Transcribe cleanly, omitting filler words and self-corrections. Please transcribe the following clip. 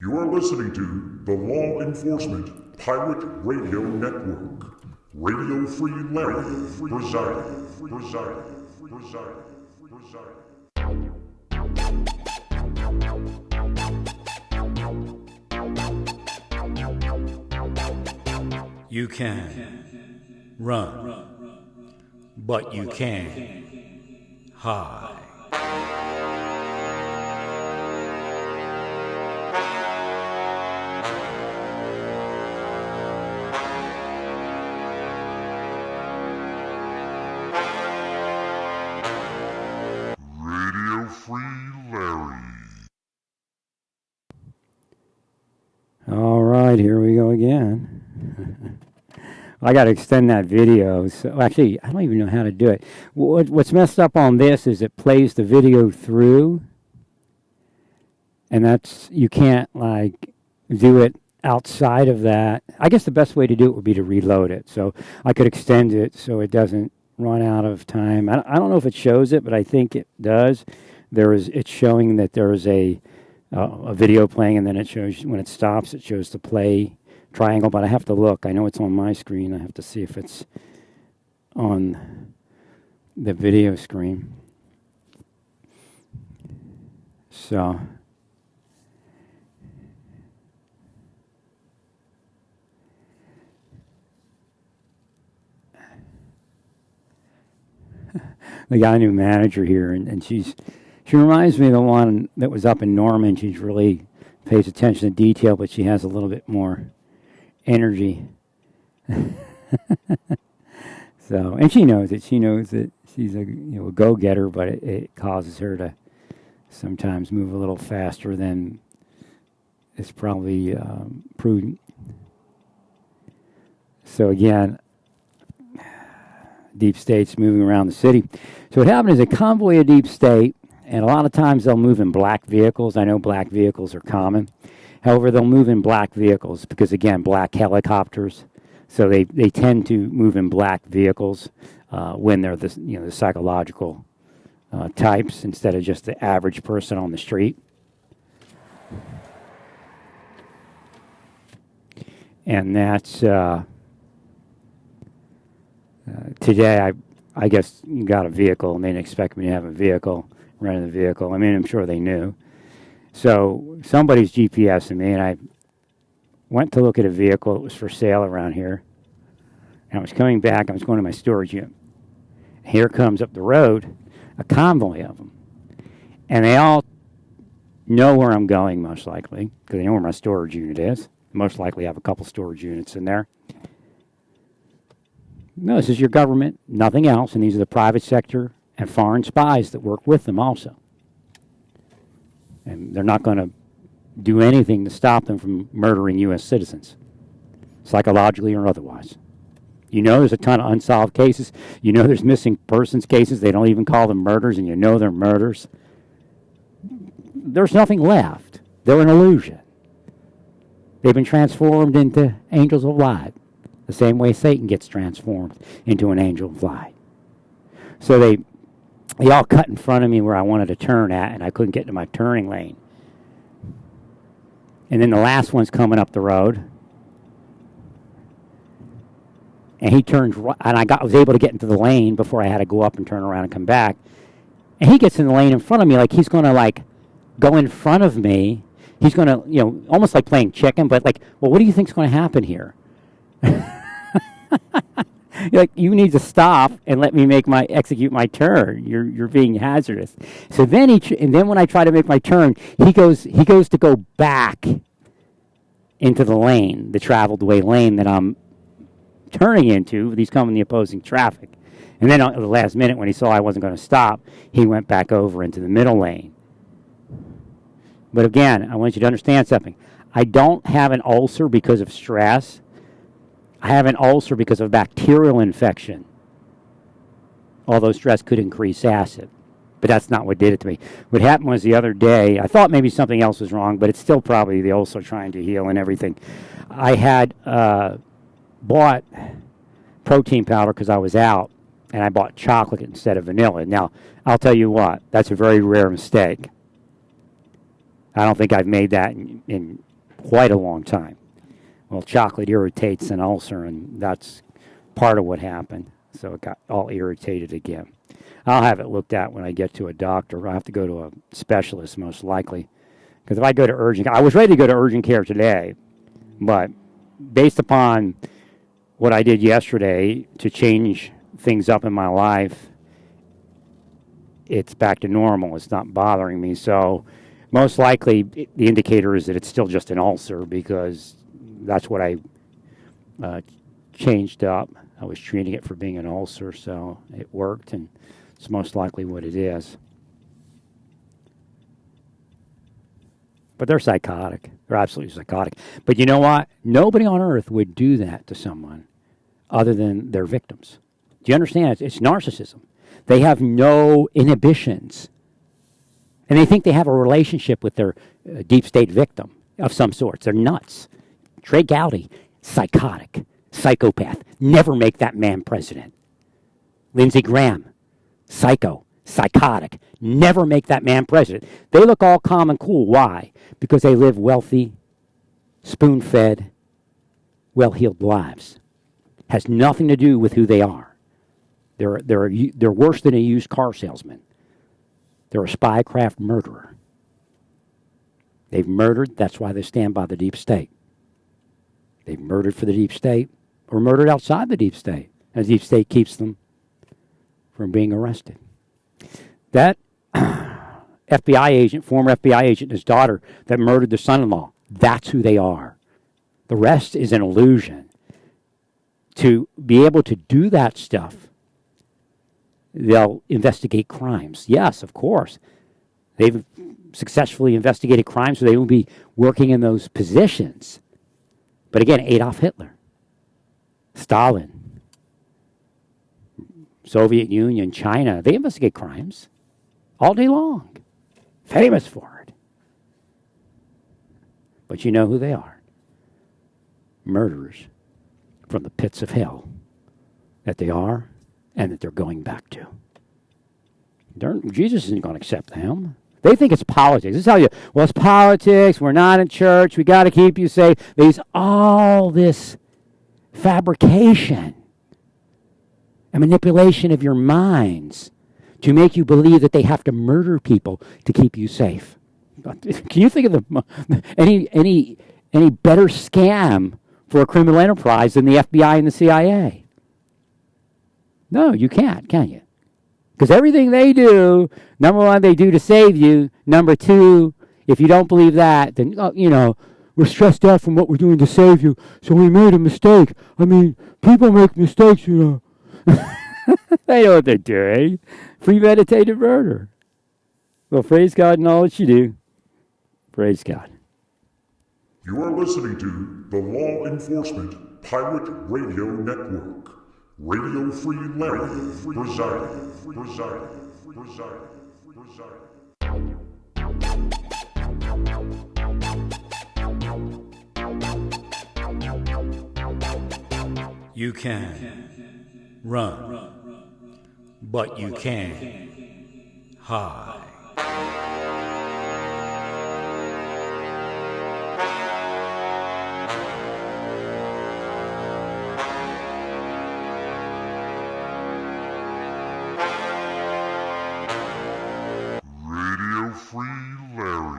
You are listening to the Law Enforcement Pirate Radio Network. Radio Free Larry presiding. You can run, but you can't hide. Radio Free Larry. All right, here we go again. I got to extend that video. So actually, I don't even know how to do it. What's messed up on this is it plays the video through, and that's, you can't like do it outside of that. I guess the best way to do it would be to reload it. So I could extend it so it doesn't run out of time. I don't know if it shows it, but I think it does. It's showing that there is a video playing, and then it shows when it stops, it shows the play triangle, but I have to look. I know it's on my screen. I have to see if it's on the video screen. So we got a new manager here, and she reminds me of the one that was up in Norman. She's really pays attention to detail, but she has a little bit more energy. So, and she knows it. She knows that she's a go-getter, but it causes her to sometimes move a little faster than is probably prudent. So again, deep state's moving around the city. So what happened is a convoy of deep state, and a lot of times they'll move in black vehicles. I know black vehicles are common. However, they'll move in black vehicles because, again, black helicopters. So they tend to move in black vehicles when they're the psychological types instead of just the average person on the street. And that's today. I guess you got a vehicle, and they didn't expect me to have a vehicle, rented a vehicle. I mean, I'm sure they knew. So somebody's GPSing me, and I went to look at a vehicle that was for sale around here. And I was coming back. I was going to my storage unit. Here comes up the road a convoy of them. And they all know where I'm going, most likely, because they know where my storage unit is. Most likely I have a couple storage units in there. No, this is your government, nothing else, and these are the private sector and foreign spies that work with them also. And they're not going to do anything to stop them from murdering U.S. citizens, psychologically or otherwise. You know there's a ton of unsolved cases. You know there's missing persons cases. They don't even call them murders, and you know they're murders. There's nothing left. They're an illusion. They've been transformed into angels of light, the same way Satan gets transformed into an angel of light. So they all cut in front of me where I wanted to turn at, and I couldn't get to my turning lane. And then the last one's coming up the road, and he turns right, and I was able to get into the lane before I had to go up and turn around and come back. And he gets in the lane in front of me like he's going to go in front of me. He's going to, almost like playing chicken, but well, what do you think's going to happen here? You need to stop and let me execute my turn. You're being hazardous. So then and then when I try to make my turn, he goes to go back into the lane, the traveled way lane that I'm turning into. But he's coming the opposing traffic. And then at the last minute, when he saw I wasn't going to stop, he went back over into the middle lane. But again, I want you to understand something. I don't have an ulcer because of stress. I have an ulcer because of bacterial infection. Although stress could increase acid. But that's not what did it to me. What happened was the other day, I thought maybe something else was wrong, but it's still probably the ulcer trying to heal and everything. I had bought protein powder because I was out, and I bought chocolate instead of vanilla. Now, I'll tell you what, that's a very rare mistake. I don't think I've made that in quite a long time. Well, chocolate irritates an ulcer, and that's part of what happened. So it got all irritated again. I'll have it looked at when I get to a doctor. I'll have to go to a specialist most likely. Because if I go to urgent care, I was ready to go to urgent care today, but based upon what I did yesterday to change things up in my life, it's back to normal. It's not bothering me. So most likely the indicator is that it's still just an ulcer because that's what I changed up. I was treating it for being an ulcer, so it worked, and it's most likely what it is. But they're psychotic. They're absolutely psychotic. But you know what? Nobody on earth would do that to someone other than their victims. Do you understand? It's narcissism. They have no inhibitions. And they think they have a relationship with their deep state victim of some sorts. They're nuts. Trey Gowdy, psychotic, psychopath. Never make that man president. Lindsey Graham, psycho, psychotic. Never make that man president. They look all calm and cool. Why? Because they live wealthy, spoon-fed, well-heeled lives. Has nothing to do with who they are. They're worse than a used car salesman. They're a spycraft murderer. They've murdered. That's why they stand by the deep state. They've murdered for the deep state or murdered outside the deep state. And the deep state keeps them from being arrested. That FBI agent, former FBI agent, and his daughter that murdered the son-in-law, that's who they are. The rest is an illusion. To be able to do that stuff, they'll investigate crimes. Yes, of course. They've successfully investigated crimes, so they will be working in those positions. But again, Adolf Hitler, Stalin, Soviet Union, China, they investigate crimes all day long. Famous for it. But you know who they are. Murderers from the pits of hell that they are and that they're going back to. Jesus isn't going to accept them. They think it's politics. They tell you, well, it's politics. We're not in church. We got to keep you safe. There's all this fabrication and manipulation of your minds to make you believe that they have to murder people to keep you safe. Can you think of any better scam for a criminal enterprise than the FBI and the CIA? No, you can't, can you? Because everything they do, number one, they do to save you. Number two, if you don't believe that, then, we're stressed out from what we're doing to save you, so we made a mistake. I mean, people make mistakes, They know what they're doing. Premeditated murder. Well, praise God in all that you do. Praise God. You are listening to the Law Enforcement Pirate Radio Network. Radio Free Larry, residing. You can run, but you can't hide.